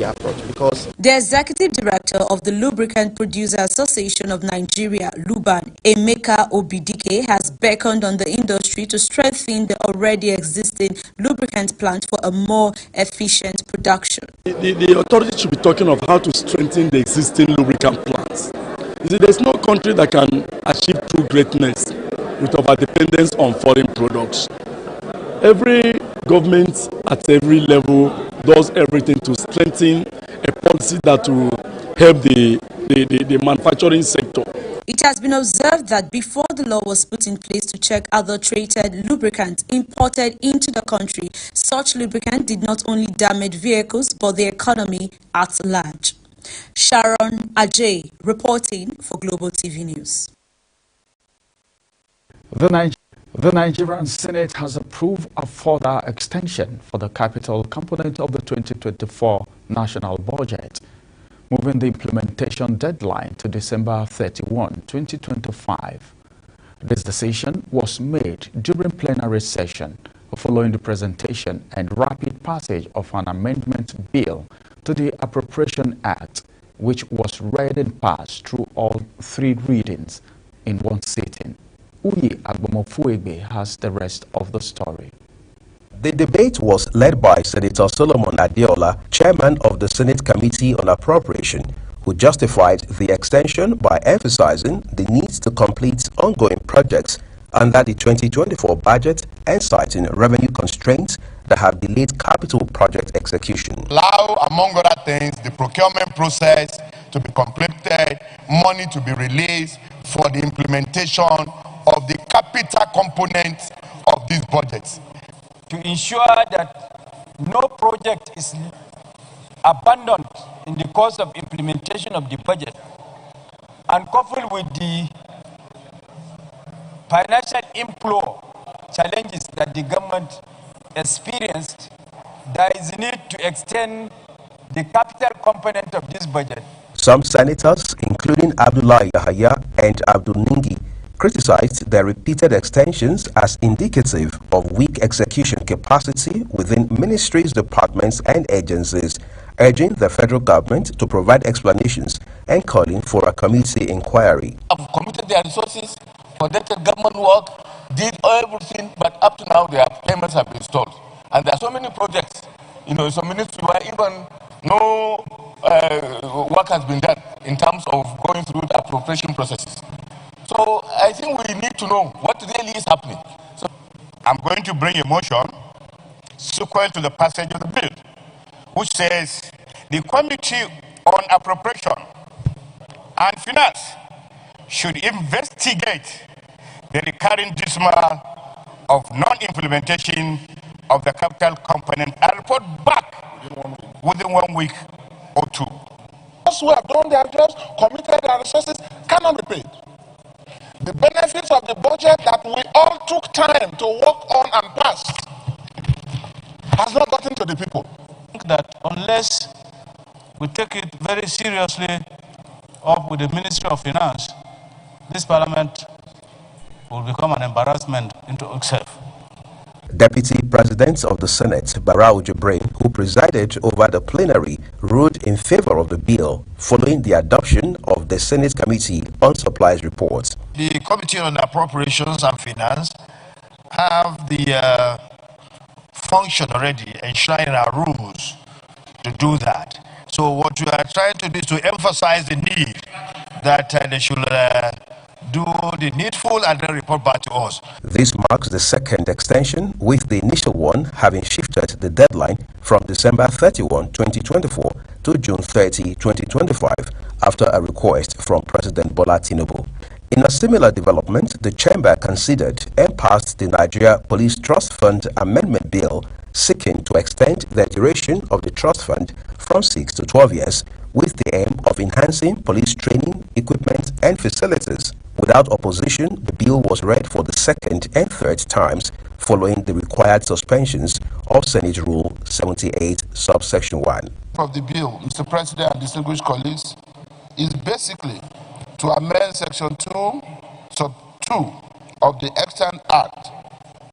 the approach, because the executive director of the Lubricant Producer Association of Nigeria, LUBAN, Emeka Obidike, has beckoned on the industry to strengthen the already existing lubricant plant for a more efficient production. The authority should be talking of how to strengthen the existing lubricant plants. You see, there's no country that can achieve true greatness with overdependence on foreign products. Every government at every level does everything to strengthen a policy that will help the manufacturing sector. It has been observed that before the law was put in place to check adulterated lubricants imported into the country, such lubricant did not only damage vehicles but the economy at large. Sharon Ajay reporting for Global TV News. The Nigerian Senate has approved a further extension for the capital component of the 2024 national budget, moving the implementation deadline to December 31, 2025. This decision was made during plenary session following the presentation and rapid passage of an amendment bill to the Appropriation Act, which was read and passed through all three readings in one sitting. Uyi Agbomofuegbe has the rest of the story. the debate was led by Senator Solomon Adeola, chairman of the Senate Committee on Appropriation, who justified the extension by emphasizing the need to complete ongoing projects under the 2024 budget and citing revenue constraints that have delayed capital project execution. Allow, among other things, the procurement process to be completed, money to be released for the implementation of the capital components of these budgets. To ensure that no project is abandoned in the course of implementation of the budget, and coupled with the financial inflow challenges that the government experienced, there is a need to extend the capital component of this budget. Some senators, including Abdullah Yahaya and Abdul Ningi, criticized the repeated extensions as indicative of weak execution capacity within ministries, departments, and agencies, urging the federal government to provide explanations and calling for a committee inquiry. Have committed their resources, conducted government work, did everything, but up to now their payments have been stalled. And there are so many projects, some ministries where even no work has been done in terms of going through the appropriation processes. So I think we need to know what really is happening. So I'm going to bring a motion sequel to the passage of the bill, which says the Committee on Appropriation and Finance should investigate the recurring dismal of non-implementation of the capital component and report back within 1 week or two. Those who have done their jobs, committed their resources, cannot be paid. The benefits of the budget that we all took time to work on and pass has not gotten to the people. I think that unless we take it very seriously up with the Ministry of Finance, this Parliament will become an embarrassment into itself. Deputy President of the Senate, Barau Jibrin, who presided over the plenary, ruled in favor of the bill following the adoption of the Senate Committee on Supplies report. The Committee on Appropriations and Finance have the function already enshrined in our rules to do that. So what we are trying to do is to emphasize the need that they should do the needful and then report back to us. This marks the second extension, with the initial one having shifted the deadline from December 31, 2024 to June 30, 2025 after a request from President Bola Tinubu. In a similar development, the Chamber considered and passed the Nigeria Police Trust Fund Amendment Bill, seeking to extend the duration of the trust fund from 6 to 12 years with the aim of enhancing police training, equipment, and facilities. Without opposition, the bill was read for the second and third times following the required suspensions of Senate Rule 78, subsection 1. Of the bill, Mr. President and distinguished colleagues, is basically to amend Section 2, Sub 2 of the Extant Act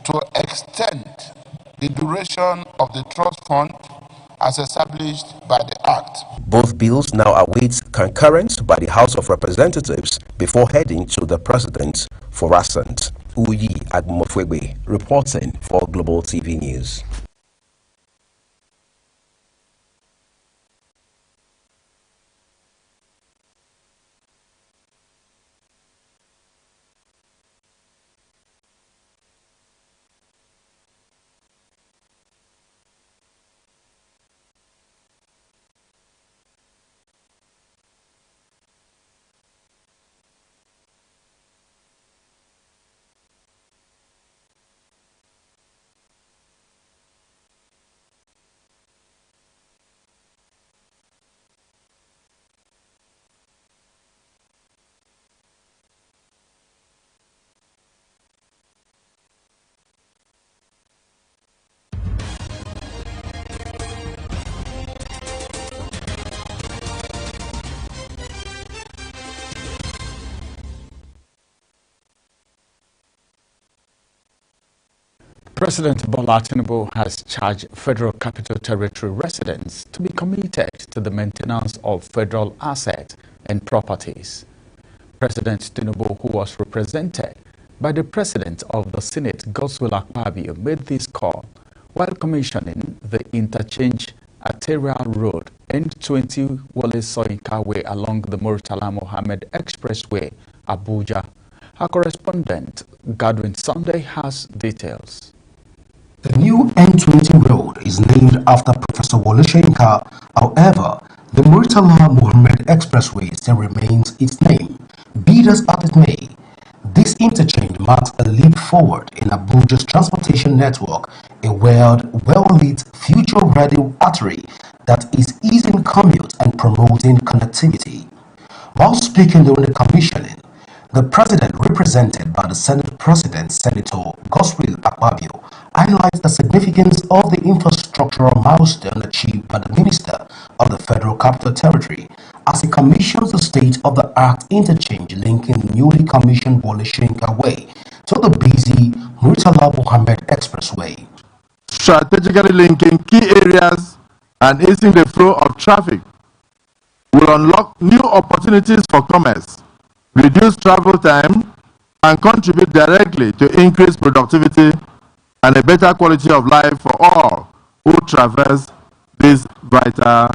to extend the duration of the trust fund as established by the Act. Both bills now await concurrence by the House of Representatives before heading to the President for assent. Uyi Agmofwebe reporting for Global TV News. President Bola Tinubu has charged Federal Capital Territory residents to be committed to the maintenance of federal assets and properties. President Tinubu, who was represented by the President of the Senate, Godswill Akpabio, made this call while commissioning the interchange Arterial Road N20 Wole Soyinka Way along the Murtala Mohammed Expressway, Abuja. Our correspondent, Godwin Sunday, has details. The new N20 road is named after Professor Wole Soyinka. However, the Murtala Mohammed Expressway still remains its name. Be as it may, this interchange marks a leap forward in Abuja's transportation network, a well-lit, future-ready artery that is easing commute and promoting connectivity. While speaking during the commissioning, the President, represented by the Senate President, Senator Godswill Akpabio, highlights the significance of the infrastructural milestone achieved by the Minister of the Federal Capital Territory as he commissions the state-of-the-art interchange linking the newly commissioned Wole Soyinka Way to the busy Murtala Mohammed Expressway. Strategically linking key areas and easing the flow of traffic will unlock new opportunities for commerce, reduce travel time, and contribute directly to increased productivity and a better quality of life for all who traverse these vital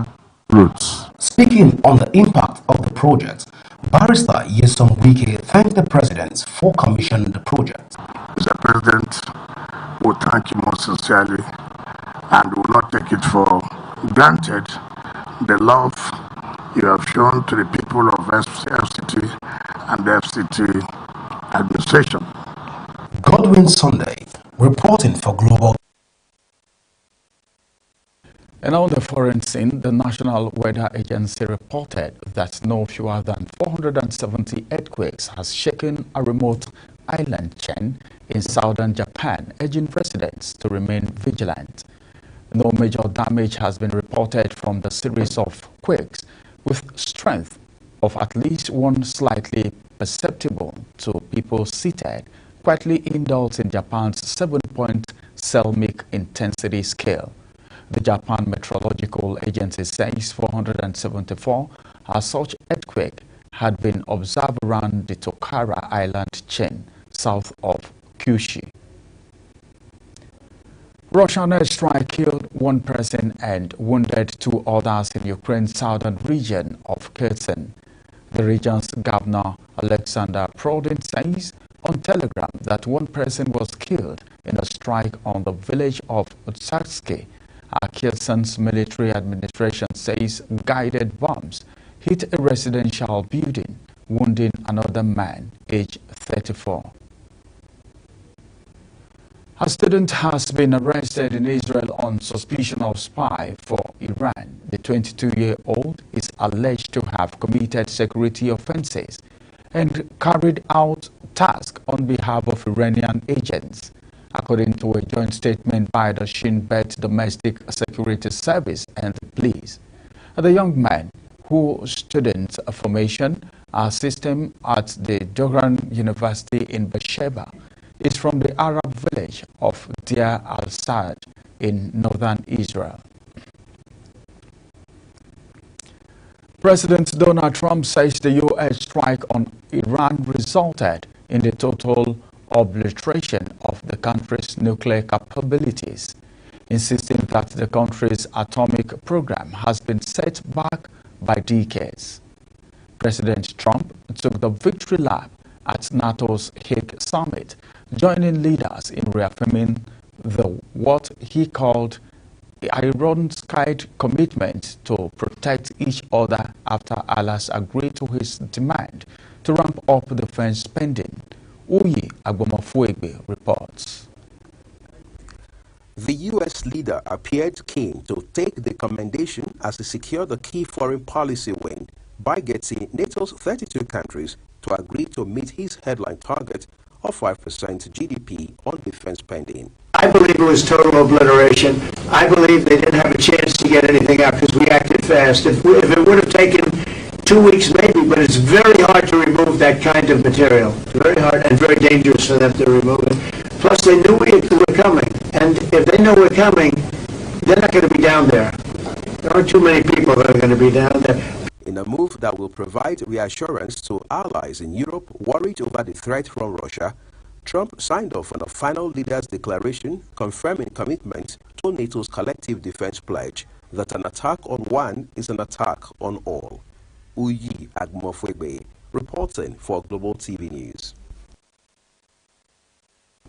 routes. Speaking on the impact of the project, Barrister Nyesom Wike thanked the President for commissioning the project. Mr. President, we thank you most sincerely and will not take it for granted the love you have shown to the people of FCT and the FCT administration. Godwin Sunday, reporting for Global. And on the foreign scene, the National Weather Agency reported that no fewer than 470 earthquakes has shaken a remote island chain in southern Japan, urging residents to remain vigilant. No major damage has been reported from the series of quakes, with strength of at least one slightly perceptible to people seated quietly indoors in Japan's 7-point seismic intensity scale. The Japan Meteorological Agency says 474 as such earthquake had been observed around the Tokara Island chain south of Kyushu. Russian airstrike killed one person and wounded 2 others in Ukraine's southern region of Kherson. The region's governor, Alexander Prodin, says on Telegram that one person was killed in a strike on the village of Utsarsky. Kherson's military administration says guided bombs hit a residential building, wounding another man, aged 34. A student has been arrested in Israel on suspicion of spy for Iran. The 22-year-old is alleged to have committed security offenses and carried out tasks on behalf of Iranian agents, according to a joint statement by the Shin Bet Domestic Security Service and the police. The young man, who studied formation system at the Doran University in Beersheba, is from the Arab village of Deir al-Sad in northern Israel. President Donald Trump says the U.S. strike on Iran resulted in the total obliteration of the country's nuclear capabilities, insisting that the country's atomic program has been set back by decades. President Trump took the victory lap at NATO's Hague summit, joining leaders in reaffirming what he called the iron-sky commitment to protect each other after allies agreed to his demand to ramp up defense spending. Uyi Agbomofuegbe reports. The U.S. leader appeared keen to take the commendation as he secured a key foreign policy win by getting NATO's 32 countries to agree to meet his headline target of 5% GDP on defense spending. I believe it was total obliteration. I believe they didn't have a chance to get anything out because we acted fast. If it would have taken 2 weeks maybe, but it's very hard to remove that kind of material. Very hard and very dangerous for them to remove it. Plus they knew we were coming. And if they know we're coming, they're not going to be down there. There aren't too many people that are going to be down there. In a move that will provide reassurance to allies in Europe worried over the threat from Russia, Trump signed off on a final leader's declaration confirming commitment to NATO's collective defense pledge that an attack on one is an attack on all. Uyi Agbomofuegbe, reporting for Global TV News.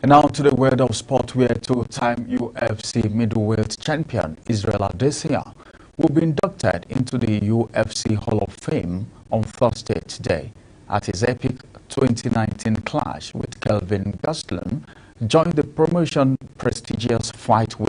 And now to the world of sport, where two-time UFC middleweight champion Israel Adesanya will be inducted into the UFC Hall of Fame on Thursday today at his epic 2019 clash with Kelvin Gastelum joined the promotion prestigious fight week.